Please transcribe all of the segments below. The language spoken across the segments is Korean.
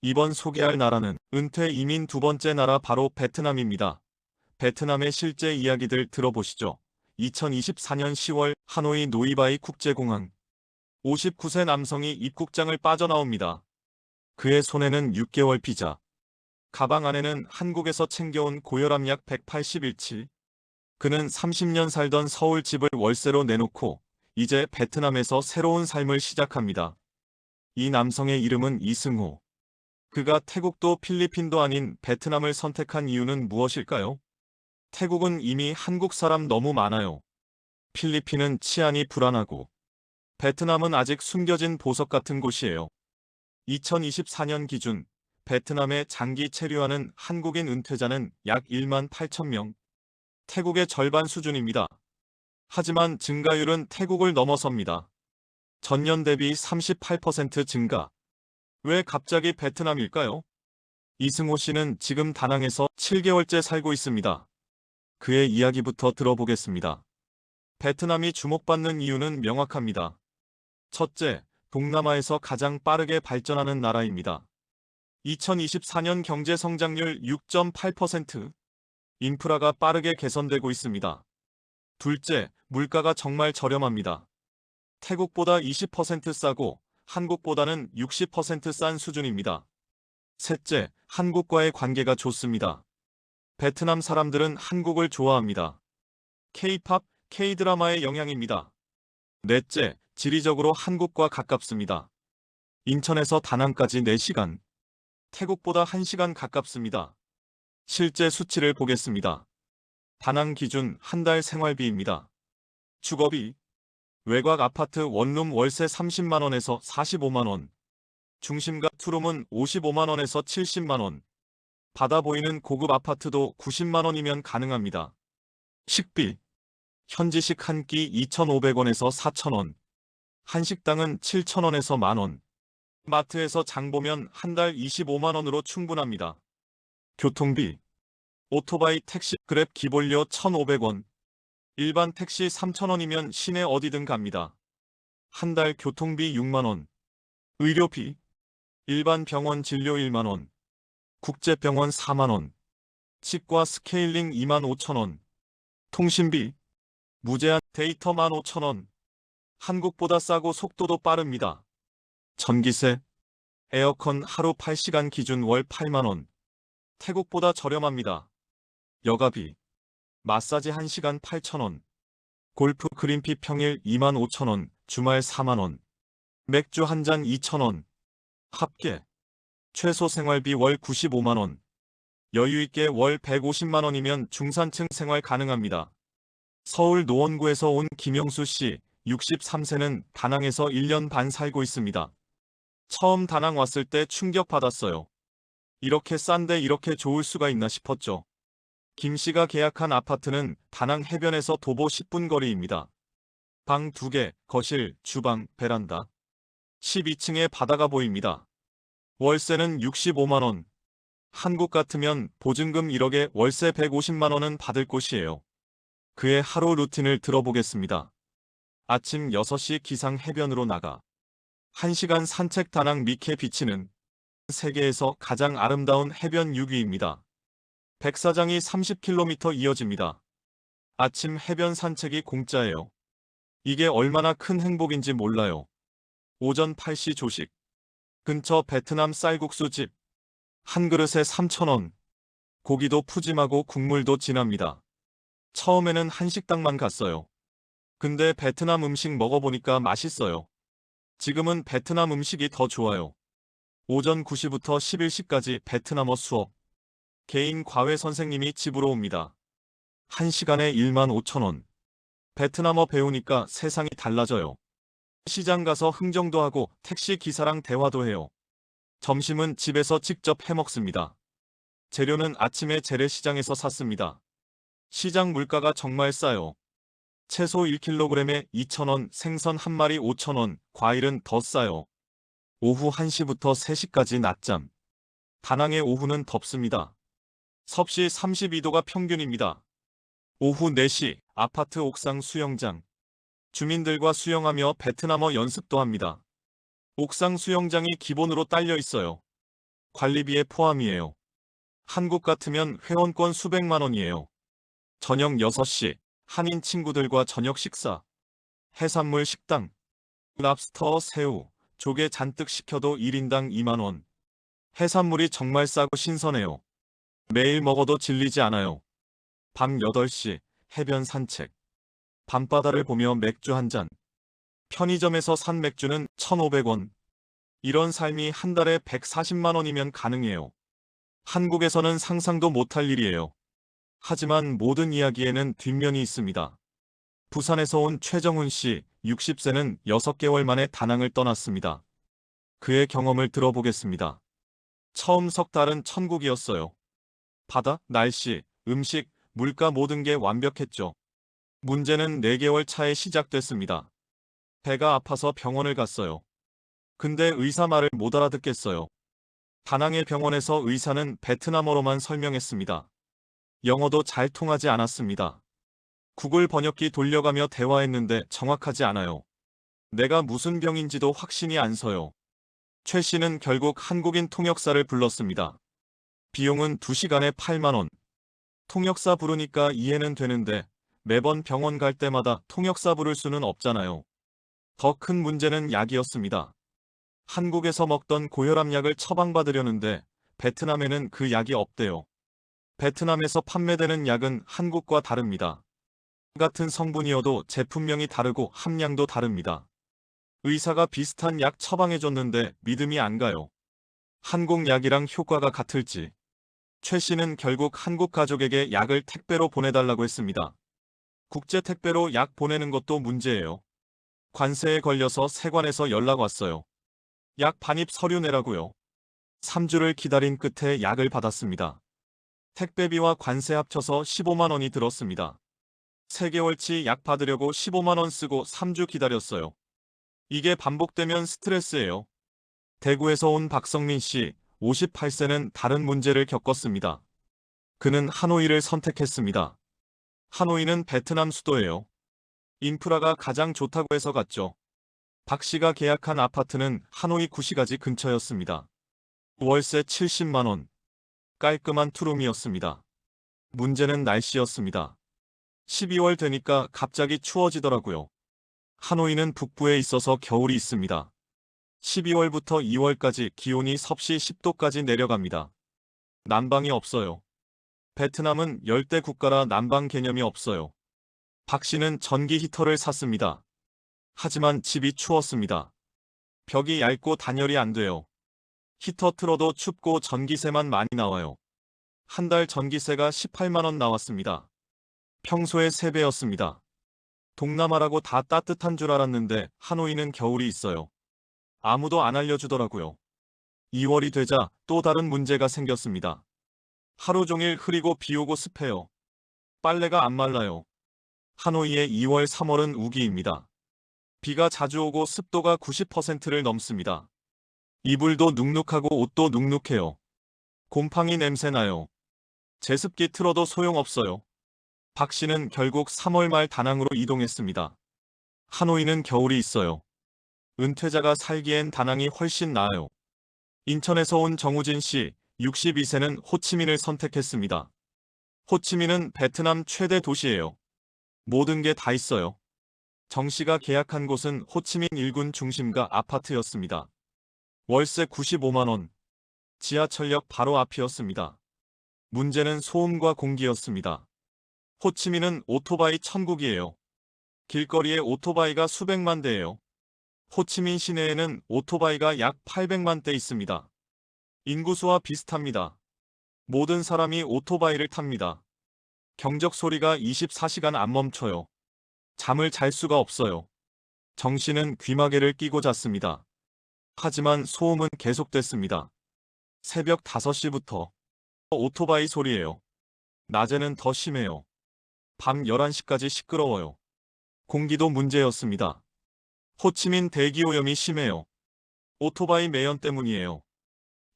이번 소개할 나라는 은퇴 이민 두 번째 나라 바로 베트남입니다. 베트남의 실제 이야기들 들어보시죠. 2024년 10월 하노이 노이바이 국제공항. 59세 남성이 입국장을 빠져나옵니다. 그의 손에는 6개월 비자. 가방 안에는 한국에서 챙겨온 고혈압 약 181치. 그는 30년 살던 서울 집을 월세로 내놓고 이제 베트남에서 새로운 삶을 시작합니다. 이 남성의 이름은 이승호. 그가 태국도 필리핀도 아닌 베트남을 선택한 이유는 무엇일까요? 태국은 이미 한국 사람 너무 많아요. 필리핀은 치안이 불안하고 베트남은 아직 숨겨진 보석 같은 곳이에요. 2024년 기준 베트남에 장기 체류하는 한국인 은퇴자는 약 1만 8천 명. 태국의 절반 수준입니다. 하지만 증가율은 태국을 넘어섭니다. 전년 대비 38% 증가. 왜 갑자기 베트남일까요? 이승호 씨는 지금 다낭에서 7개월째 살고 있습니다. 그의 이야기부터 들어보겠습니다. 베트남이 주목받는 이유는 명확합니다. 첫째, 동남아에서 가장 빠르게 발전하는 나라입니다. 2024년 경제 성장률 6.8%. 인프라가 빠르게 개선되고 있습니다. 둘째, 물가가 정말 저렴합니다. 태국보다 20% 싸고 한국보다는 60% 싼 수준입니다. 셋째, 한국과의 관계가 좋습니다. 베트남 사람들은 한국을 좋아합니다. K-팝, K-드라마의 영향입니다. 넷째, 지리적으로 한국과 가깝습니다. 인천에서 다낭까지 4시간, 태국보다 1시간 가깝습니다. 실제 수치를 보겠습니다. 다낭 기준 한 달 생활비입니다. 주거비, 외곽 아파트 원룸 월세 30만원에서 45만원, 중심가 투룸은 55만원에서 70만원, 바다 보이는 고급 아파트도 90만원이면 가능합니다. 식비, 현지식 한 끼 2,500원에서 4,000원, 한식당은 7,000원에서 만원, 마트에서 장 보면 한 달 25만원으로 충분합니다. 교통비, 오토바이 택시 그랩 기본료 1,500원, 일반 택시 3,000원이면 시내 어디든 갑니다. 한 달 교통비 6만원, 의료비, 일반 병원 진료 1만원, 국제병원 4만원, 치과 스케일링 25,000원, 통신비, 무제한 데이터 15,000원, 한국보다 싸고 속도도 빠릅니다. 전기세, 에어컨 하루 8시간 기준 월 8만원, 태국보다 저렴합니다. 여가비, 마사지 1시간 8,000원, 골프 그린피 평일 25,000원, 주말 4만원, 맥주 한 잔 2,000원, 합계, 최소 생활비 월 95만원, 여유있게 월 150만원이면 중산층 생활 가능합니다. 서울 노원구에서 온 김영수 씨, 63세는 다낭에서 1년 반 살고 있습니다. 처음 다낭 왔을 때 충격받았어요. 이렇게 싼데 이렇게 좋을 수가 있나 싶었죠. 김 씨가 계약한 아파트는 다낭 해변에서 도보 10분 거리입니다. 방 2개, 거실, 주방, 베란다. 12층에 바다가 보입니다. 월세는 65만원. 한국 같으면 보증금 1억에 월세 150만원은 받을 곳이에요. 그의 하루 루틴을 들어보겠습니다. 아침 6시 기상 해변으로 나가 1시간 산책 다낭 미케 비치는 세계에서 가장 아름다운 해변 6위입니다. 백사장이 30km 이어집니다. 아침 해변 산책이 공짜예요. 이게 얼마나 큰 행복인지 몰라요. 오전 8시 조식. 근처 베트남 쌀국수 집. 한 그릇에 3,000원. 고기도 푸짐하고 국물도 진합니다. 처음에는 한식당만 갔어요. 근데 베트남 음식 먹어보니까 맛있어요. 지금은 베트남 음식이 더 좋아요. 오전 9시부터 11시까지 베트남어 수업. 개인 과외 선생님이 집으로 옵니다. 1시간에 15,000원. 베트남어 배우니까 세상이 달라져요. 시장 가서 흥정도 하고 택시 기사랑 대화도 해요. 점심은 집에서 직접 해먹습니다. 재료는 아침에 재래시장에서 샀습니다. 시장 물가가 정말 싸요. 채소 1kg에 2,000원, 생선 한 마리 5,000원, 과일은 더 싸요. 오후 1시부터 3시까지 낮잠. 다낭의 오후는 덥습니다. 섭씨 32도가 평균입니다. 오후 4시 아파트 옥상 수영장. 주민들과 수영하며 베트남어 연습도 합니다. 옥상 수영장이 기본으로 딸려 있어요. 관리비에 포함이에요. 한국 같으면 회원권 수백만 원이에요. 저녁 6시, 한인 친구들과 저녁 식사, 해산물 식당, 랍스터, 새우, 조개 잔뜩 시켜도 1인당 2만 원. 해산물이 정말 싸고 신선해요. 매일 먹어도 질리지 않아요. 밤 8시, 해변 산책, 밤바다를 보며 맥주 한 잔. 편의점에서 산 맥주는 1,500원. 이런 삶이 한 달에 140만 원이면 가능해요. 한국에서는 상상도 못할 일이에요. 하지만 모든 이야기에는 뒷면이 있습니다. 부산에서 온 최정훈 씨, 60세는 6개월 만에 다낭을 떠났습니다. 그의 경험을 들어보겠습니다. 처음 석 달은 천국이었어요. 바다, 날씨, 음식, 물가 모든 게 완벽했죠. 문제는 4개월 차에 시작됐습니다. 배가 아파서 병원을 갔어요. 근데 의사 말을 못 알아듣겠어요. 다낭의 병원에서 의사는 베트남어로만 설명했습니다. 영어도 잘 통하지 않았습니다. 구글 번역기 돌려가며 대화했는데 정확하지 않아요. 내가 무슨 병인지도 확신이 안 서요. 최 씨는 결국 한국인 통역사를 불렀습니다. 비용은 2시간에 8만 원. 통역사 부르니까 이해는 되는데 매번 병원 갈 때마다 통역사 부를 수는 없잖아요. 더 큰 문제는 약이었습니다. 한국에서 먹던 고혈압 약을 처방받으려는데 베트남에는 그 약이 없대요. 베트남에서 판매되는 약은 한국과 다릅니다. 같은 성분이어도 제품명이 다르고 함량도 다릅니다. 의사가 비슷한 약 처방해줬는데 믿음이 안 가요. 한국 약이랑 효과가 같을지. 최 씨는 결국 한국 가족에게 약을 택배로 보내달라고 했습니다. 국제 택배로 약 보내는 것도 문제예요. 관세에 걸려서 세관에서 연락 왔어요. 약 반입 서류 내라고요. 3주를 기다린 끝에 약을 받았습니다. 택배비와 관세 합쳐서 15만 원이 들었습니다. 3개월치 약 받으려고 15만 원 쓰고 3주 기다렸어요. 이게 반복되면 스트레스예요. 대구에서 온 박성민 씨, 58세는 다른 문제를 겪었습니다. 그는 하노이를 선택했습니다. 하노이는 베트남 수도예요. 인프라가 가장 좋다고 해서 갔죠. 박 씨가 계약한 아파트는 하노이 구시가지 근처였습니다. 월세 70만 원. 깔끔한 투룸이었습니다. 문제는 날씨였습니다. 12월 되니까 갑자기 추워지더라고요. 하노이는 북부에 있어서 겨울이 있습니다. 12월부터 2월까지 기온이 섭씨 10도까지 내려갑니다. 난방이 없어요. 베트남은 열대 국가라 난방 개념이 없어요. 박 씨는 전기 히터를 샀습니다. 하지만 집이 추웠습니다. 벽이 얇고 단열이 안 돼요. 히터 틀어도 춥고 전기세만 많이 나와요. 한 달 전기세가 18만 원 나왔습니다. 평소의 3배였습니다. 동남아라고 다 따뜻한 줄 알았는데 하노이는 겨울이 있어요. 아무도 안 알려주더라고요. 2월이 되자 또 다른 문제가 생겼습니다. 하루 종일 흐리고 비 오고 습해요. 빨래가 안 말라요. 하노이의 2월, 3월은 우기입니다. 비가 자주 오고 습도가 90%를 넘습니다. 이불도 눅눅하고 옷도 눅눅해요. 곰팡이 냄새 나요. 제습기 틀어도 소용없어요. 박 씨는 결국 3월 말 다낭으로 이동했습니다. 하노이는 겨울이 있어요. 은퇴자가 살기엔 다낭이 훨씬 나아요. 인천에서 온 정우진 씨, 62세는 호치민을 선택했습니다. 호치민은 베트남 최대 도시예요. 모든 게 다 있어요. 정 씨가 계약한 곳은 호치민 일군 중심가 아파트였습니다. 월세 95만 원. 지하철역 바로 앞이었습니다. 문제는 소음과 공기였습니다. 호치민은 오토바이 천국이에요. 길거리에 오토바이가 수백만 대예요. 호치민 시내에는 오토바이가 약 800만 대 있습니다. 인구수와 비슷합니다. 모든 사람이 오토바이를 탑니다. 경적 소리가 24시간 안 멈춰요. 잠을 잘 수가 없어요. 정 씨는 귀마개를 끼고 잤습니다. 하지만 소음은 계속됐습니다. 새벽 5시부터 오토바이 소리예요. 낮에는 더 심해요. 밤 11시까지 시끄러워요. 공기도 문제였습니다. 호치민 대기오염이 심해요. 오토바이 매연 때문이에요.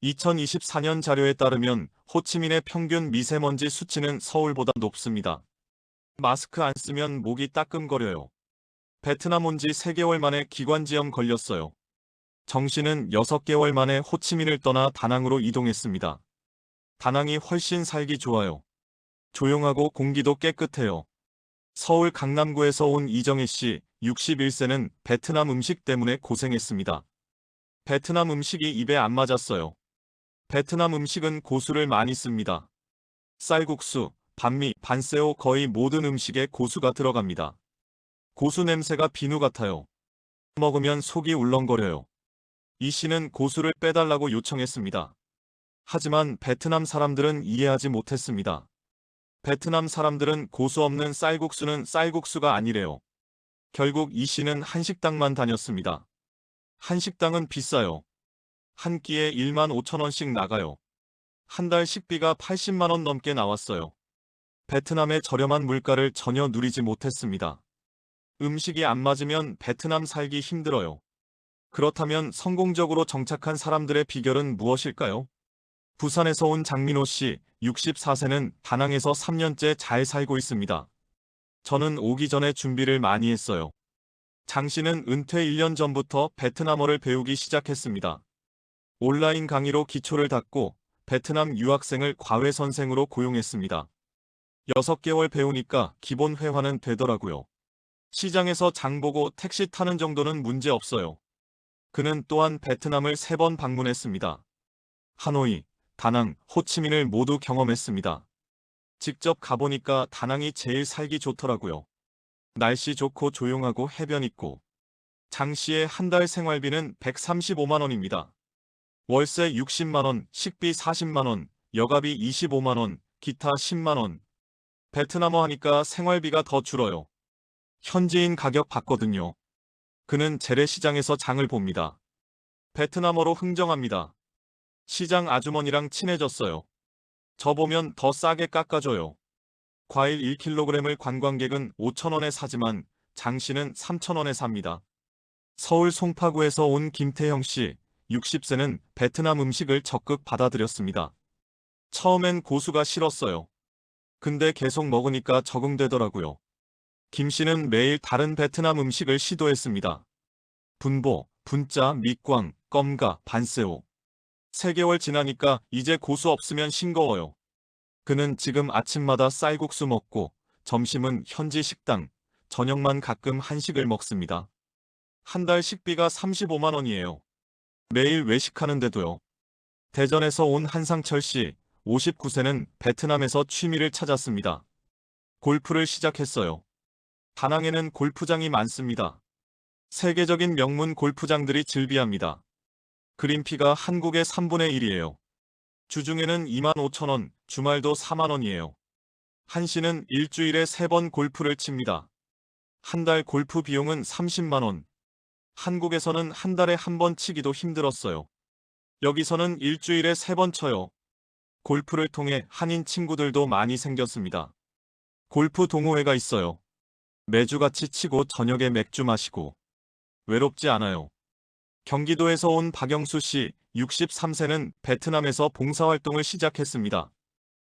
2024년 자료에 따르면 호치민의 평균 미세먼지 수치는 서울보다 높습니다. 마스크 안 쓰면 목이 따끔거려요. 베트남 온 지 3개월 만에 기관지염 걸렸어요. 정 씨는 6개월 만에 호치민을 떠나 다낭으로 이동했습니다. 다낭이 훨씬 살기 좋아요. 조용하고 공기도 깨끗해요. 서울 강남구에서 온 이정혜 씨, 61세는 베트남 음식 때문에 고생했습니다. 베트남 음식이 입에 안 맞았어요. 베트남 음식은 고수를 많이 씁니다. 쌀국수, 반미, 반새우 거의 모든 음식에 고수가 들어갑니다. 고수 냄새가 비누 같아요. 먹으면 속이 울렁거려요. 이 씨는 고수를 빼달라고 요청했습니다. 하지만 베트남 사람들은 이해하지 못했습니다. 베트남 사람들은 고수 없는 쌀국수는 쌀국수가 아니래요. 결국 이 씨는 한식당만 다녔습니다. 한식당은 비싸요. 한 끼에 1만 5천 원씩 나가요. 한 달 식비가 80만 원 넘게 나왔어요. 베트남의 저렴한 물가를 전혀 누리지 못했습니다. 음식이 안 맞으면 베트남 살기 힘들어요. 그렇다면 성공적으로 정착한 사람들의 비결은 무엇일까요? 부산에서 온 장민호 씨, 64세는 다낭에서 3년째 잘 살고 있습니다. 저는 오기 전에 준비를 많이 했어요. 장 씨는 은퇴 1년 전부터 베트남어를 배우기 시작했습니다. 온라인 강의로 기초를 닦고 베트남 유학생을 과외 선생으로 고용했습니다. 6개월 배우니까 기본 회화는 되더라고요. 시장에서 장 보고 택시 타는 정도는 문제 없어요. 그는 또한 베트남을 3번 방문했습니다. 하노이, 다낭, 호치민을 모두 경험했습니다. 직접 가보니까 다낭이 제일 살기 좋더라고요. 날씨 좋고 조용하고 해변 있고. 장 씨의 한 달 생활비는 135만 원입니다. 월세 60만 원, 식비 40만 원, 여가비 25만 원, 기타 10만 원. 베트남어 하니까 생활비가 더 줄어요. 현지인 가격 받거든요. 그는 재래시장에서 장을 봅니다. 베트남어로 흥정합니다. 시장 아주머니랑 친해졌어요. 저 보면 더 싸게 깎아줘요. 과일 1kg을 관광객은 5,000원에 사지만 장 씨는 3,000원에 삽니다. 서울 송파구에서 온 김태형 씨, 60세는 베트남 음식을 적극 받아들였습니다. 처음엔 고수가 싫었어요. 근데 계속 먹으니까 적응되더라고요. 김 씨는 매일 다른 베트남 음식을 시도했습니다. 분보, 분짜, 밑광, 껌가, 반새우. 3개월 지나니까 이제 고수 없으면 싱거워요. 그는 지금 아침마다 쌀국수 먹고 점심은 현지 식당, 저녁만 가끔 한식을 먹습니다. 한 달 식비가 35만 원이에요. 매일 외식하는데도요. 대전에서 온 한상철 씨, 59세는 베트남에서 취미를 찾았습니다. 골프를 시작했어요. 다낭에는 골프장이 많습니다. 세계적인 명문 골프장들이 즐비합니다. 그린피가 한국의 3분의 1이에요. 주중에는 2만 5천 원, 주말도 4만 원이에요. 한 씨는 일주일에 3번 골프를 칩니다. 한 달 골프 비용은 30만 원. 한국에서는 한 달에 한 번 치기도 힘들었어요. 여기서는 일주일에 3번 쳐요. 골프를 통해 한인 친구들도 많이 생겼습니다. 골프 동호회가 있어요. 매주 같이 치고 저녁에 맥주 마시고. 외롭지 않아요. 경기도에서 온 박영수 씨, 63세는 베트남에서 봉사활동을 시작했습니다.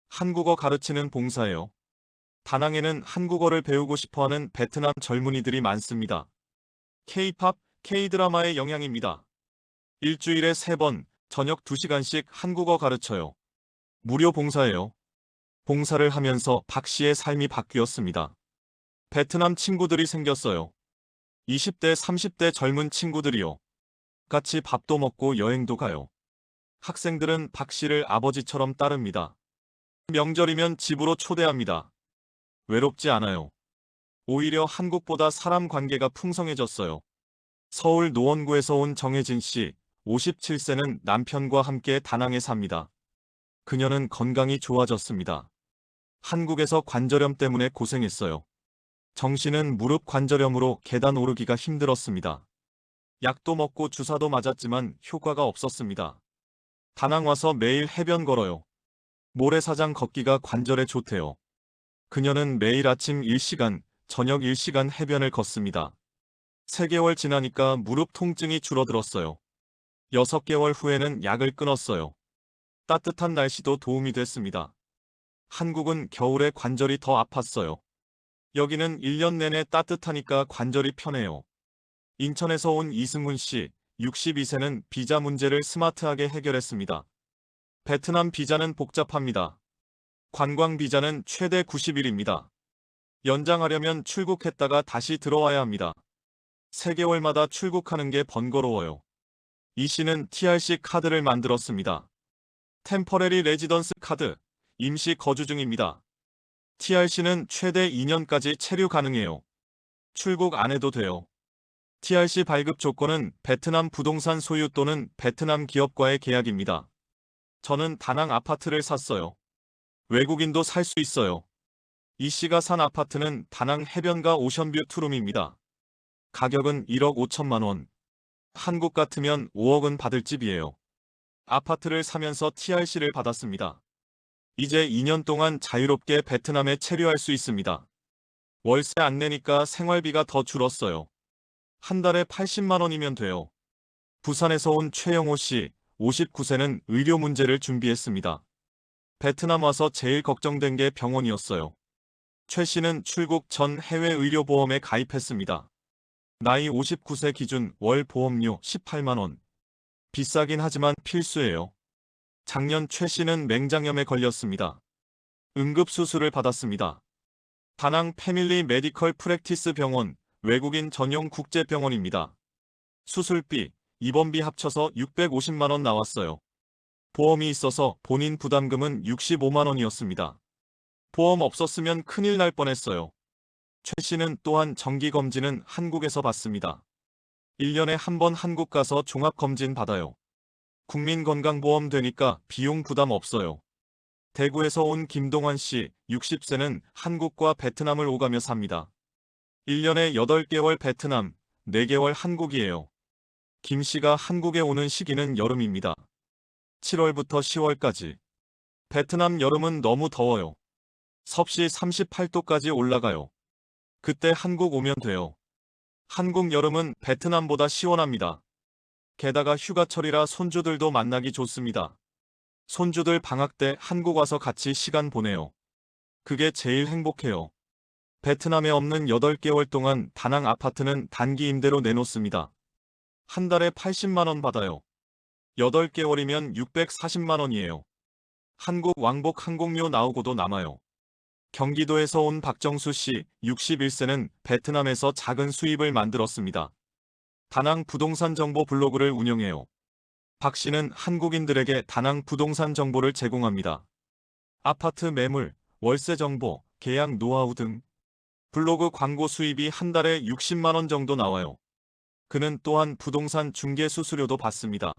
한국어 가르치는 봉사예요. 다낭에는 한국어를 배우고 싶어하는 베트남 젊은이들이 많습니다. K-팝, K-드라마의 영향입니다. 일주일에 3번, 저녁 2시간씩 한국어 가르쳐요. 무료 봉사예요. 봉사를 하면서 박 씨의 삶이 바뀌었습니다. 베트남 친구들이 생겼어요. 20대, 30대 젊은 친구들이요. 같이 밥도 먹고 여행도 가요. 학생들은 박 씨를 아버지처럼 따릅니다. 명절이면 집으로 초대합니다. 외롭지 않아요. 오히려 한국보다 사람 관계가 풍성해졌어요. 서울 노원구에서 온 정혜진 씨, 57세는 남편과 함께 다낭에 삽니다. 그녀는 건강이 좋아졌습니다. 한국에서 관절염 때문에 고생했어요. 정 씨는 무릎 관절염으로 계단 오르기가 힘들었습니다. 약도 먹고 주사도 맞았지만 효과가 없었습니다. 다낭 와서 매일 해변 걸어요. 모래사장 걷기가 관절에 좋대요. 그녀는 매일 아침 1시간, 저녁 1시간 해변을 걷습니다. 3개월 지나니까 무릎 통증이 줄어들었어요. 6개월 후에는 약을 끊었어요. 따뜻한 날씨도 도움이 됐습니다. 한국은 겨울에 관절이 더 아팠어요. 여기는 1년 내내 따뜻하니까 관절이 편해요. 인천에서 온 이승훈 씨, 62세는 비자 문제를 스마트하게 해결했습니다. 베트남 비자는 복잡합니다. 관광 비자는 최대 90일입니다. 연장하려면 출국했다가 다시 들어와야 합니다. 3개월마다 출국하는 게 번거로워요. 이 씨는 TRC 카드를 만들었습니다. 템퍼러리 레지던스 카드, 임시 거주 중입니다. TRC는 최대 2년까지 체류 가능해요. 출국 안 해도 돼요. TRC 발급 조건은 베트남 부동산 소유 또는 베트남 기업과의 계약입니다. 저는 다낭 아파트를 샀어요. 외국인도 살 수 있어요. 이 씨가 산 아파트는 다낭 해변가 오션뷰 투룸입니다. 가격은 1억 5천만 원. 한국 같으면 5억은 받을 집이에요. 아파트를 사면서 TRC를 받았습니다. 이제 2년 동안 자유롭게 베트남에 체류할 수 있습니다. 월세 안 내니까 생활비가 더 줄었어요. 한 달에 80만 원이면 돼요. 부산에서 온 최영호 씨, 59세는 의료 문제를 준비했습니다. 베트남 와서 제일 걱정된 게 병원이었어요. 최 씨는 출국 전 해외 의료보험에 가입했습니다. 나이 59세 기준 월 보험료 18만 원. 비싸긴 하지만 필수예요. 작년 최 씨는 맹장염에 걸렸습니다. 응급수술을 받았습니다. 다낭 패밀리 메디컬 프랙티스 병원, 외국인 전용 국제병원입니다. 수술비, 입원비 합쳐서 650만 원 나왔어요. 보험이 있어서 본인 부담금은 65만 원이었습니다. 보험 없었으면 큰일 날 뻔했어요. 최 씨는 또한 정기검진은 한국에서 받습니다. 1년에 한 번 한국 가서 종합검진 받아요. 국민건강보험 되니까 비용 부담 없어요. 대구에서 온 김동환 씨, 60세는 한국과 베트남을 오가며 삽니다. 1년에 8개월 베트남, 4개월 한국이에요. 김 씨가 한국에 오는 시기는 여름입니다. 7월부터 10월까지. 베트남 여름은 너무 더워요. 섭씨 38도까지 올라가요. 그때 한국 오면 돼요. 한국 여름은 베트남보다 시원합니다. 게다가 휴가철이라 손주들도 만나기 좋습니다. 손주들 방학 때 한국 와서 같이 시간 보내요. 그게 제일 행복해요. 베트남에 없는 8개월 동안 다낭 아파트는 단기 임대로 내놓습니다. 한 달에 80만 원 받아요. 8개월이면 640만 원이에요. 한국 왕복 항공료 나오고도 남아요. 경기도에서 온 박정수 씨, 61세는 베트남에서 작은 수입을 만들었습니다. 다낭 부동산 정보 블로그를 운영해요. 박 씨는 한국인들에게 다낭 부동산 정보를 제공합니다. 아파트 매물, 월세 정보, 계약 노하우 등. 블로그 광고 수입이 한 달에 60만 원 정도 나와요. 그는 또한 부동산 중개 수수료도 받습니다.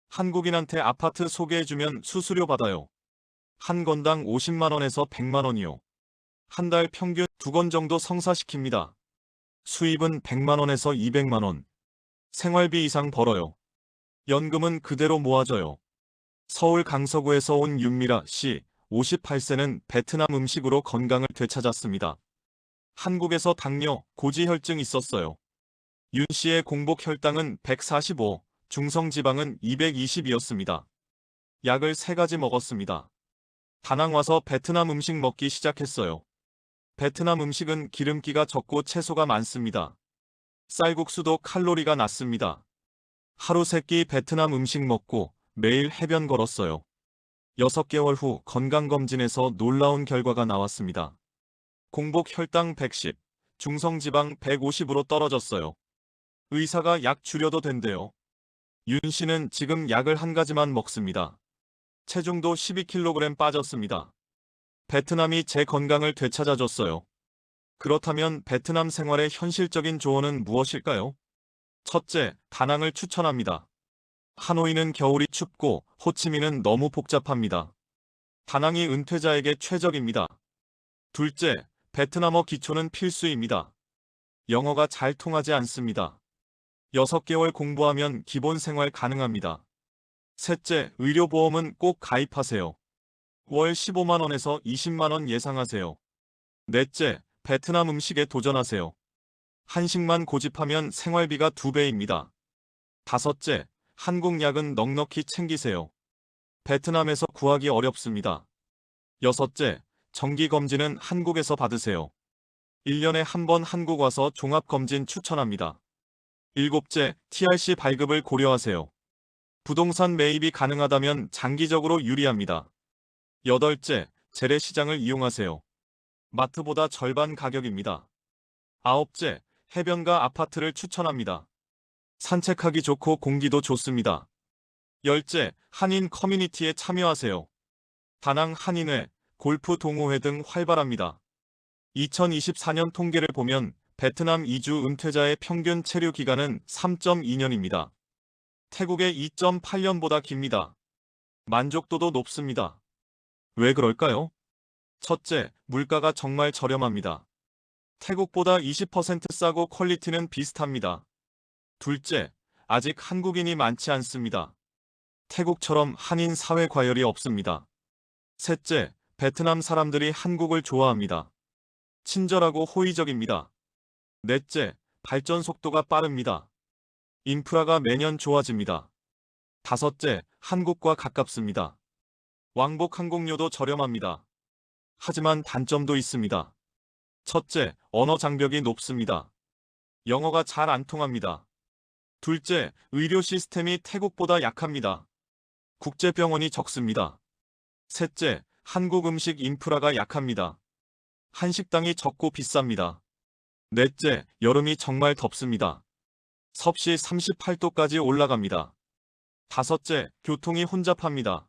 한국인한테 아파트 소개해주면 수수료 받아요. 한 건당 50만 원에서 100만 원이요. 한 달 평균 2건 정도 성사시킵니다. 수입은 100만 원에서 200만 원. 생활비 이상 벌어요. 연금은 그대로 모아져요. 서울 강서구에서 온 윤미라 씨, 58세는 베트남 음식으로 건강을 되찾았습니다. 한국에서 당뇨, 고지혈증 있었어요. 윤 씨의 공복 혈당은 145, 중성지방은 220이었습니다. 약을 3가지 먹었습니다. 다낭 와서 베트남 음식 먹기 시작했어요. 베트남 음식은 기름기가 적고 채소가 많습니다. 쌀국수도 칼로리가 낮습니다. 하루 3끼 베트남 음식 먹고 매일 해변 걸었어요. 6개월 후 건강검진에서 놀라운 결과가 나왔습니다. 공복 혈당 110, 중성지방 150으로 떨어졌어요. 의사가 약 줄여도 된대요. 윤 씨는 지금 약을 한 가지만 먹습니다. 체중도 12kg 빠졌습니다. 베트남이 제 건강을 되찾아줬어요. 그렇다면 베트남 생활의 현실적인 조언은 무엇일까요? 첫째, 다낭을 추천합니다. 하노이는 겨울이 춥고 호치민은 너무 복잡합니다. 다낭이 은퇴자에게 최적입니다. 둘째, 베트남어 기초는 필수입니다. 영어가 잘 통하지 않습니다. 6개월 공부하면 기본 생활 가능합니다. 셋째, 의료보험은 꼭 가입하세요. 월 15만 원에서 20만 원 예상하세요. 넷째, 베트남 음식에 도전하세요. 한식만 고집하면 생활비가 2배입니다. 다섯째, 한국 약은 넉넉히 챙기세요. 베트남에서 구하기 어렵습니다. 여섯째, 정기검진은 한국에서 받으세요. 1년에 한 번 한국 와서 종합검진 추천합니다. 일곱째, TRC 발급을 고려하세요. 부동산 매입이 가능하다면 장기적으로 유리합니다. 여덟째, 재래시장을 이용하세요. 마트보다 절반 가격입니다. 아홉째, 해변가 아파트를 추천합니다. 산책하기 좋고 공기도 좋습니다. 열째, 한인 커뮤니티에 참여하세요. 다낭 한인회, 골프 동호회 등 활발합니다. 2024년 통계를 보면 베트남 이주 은퇴자의 평균 체류 기간은 3.2년입니다. 태국의 2.8년보다 깁니다. 만족도도 높습니다. 왜 그럴까요? 첫째, 물가가 정말 저렴합니다. 태국보다 20% 싸고 퀄리티는 비슷합니다. 둘째, 아직 한국인이 많지 않습니다. 태국처럼 한인 사회 과열이 없습니다. 셋째, 베트남 사람들이 한국을 좋아합니다. 친절하고 호의적입니다. 넷째, 발전 속도가 빠릅니다. 인프라가 매년 좋아집니다. 다섯째, 한국과 가깝습니다. 왕복 항공료도 저렴합니다. 하지만 단점도 있습니다. 첫째, 언어 장벽이 높습니다. 영어가 잘 안 통합니다. 둘째, 의료 시스템이 태국보다 약합니다. 국제병원이 적습니다. 셋째, 한국 음식 인프라가 약합니다. 한식당이 적고 비쌉니다. 넷째, 여름이 정말 덥습니다. 섭씨 38도까지 올라갑니다. 다섯째, 교통이 혼잡합니다.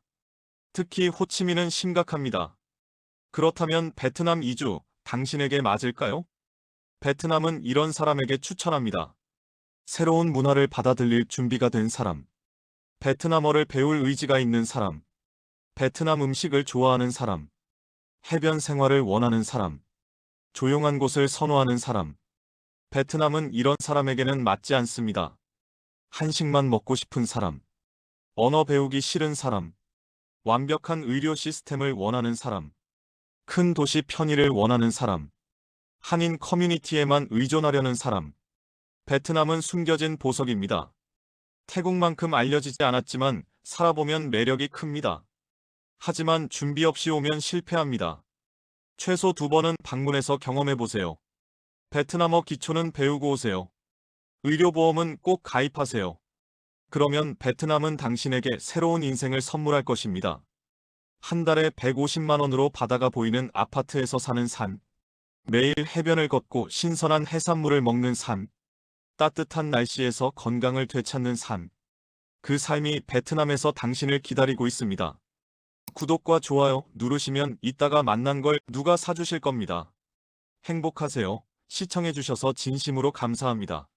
특히 호치민은 심각합니다. 그렇다면 베트남 이주, 당신에게 맞을까요? 베트남은 이런 사람에게 추천합니다. 새로운 문화를 받아들일 준비가 된 사람. 베트남어를 배울 의지가 있는 사람. 베트남 음식을 좋아하는 사람. 해변 생활을 원하는 사람. 조용한 곳을 선호하는 사람. 베트남은 이런 사람에게는 맞지 않습니다. 한식만 먹고 싶은 사람. 언어 배우기 싫은 사람. 완벽한 의료 시스템을 원하는 사람. 큰 도시 편의를 원하는 사람. 한인 커뮤니티에만 의존하려는 사람. 베트남은 숨겨진 보석입니다. 태국만큼 알려지지 않았지만 살아보면 매력이 큽니다. 하지만 준비 없이 오면 실패합니다. 최소 2번은 방문해서 경험해보세요. 베트남어 기초는 배우고 오세요. 의료보험은 꼭 가입하세요. 그러면 베트남은 당신에게 새로운 인생을 선물할 것입니다. 한 달에 150만 원으로 바다가 보이는 아파트에서 사는 삶. 매일 해변을 걷고 신선한 해산물을 먹는 삶. 따뜻한 날씨에서 건강을 되찾는 삶. 그 삶이 베트남에서 당신을 기다리고 있습니다. 구독과 좋아요 누르시면 이따가 만난 걸 누가 사주실 겁니다. 행복하세요. 시청해주셔서 진심으로 감사합니다.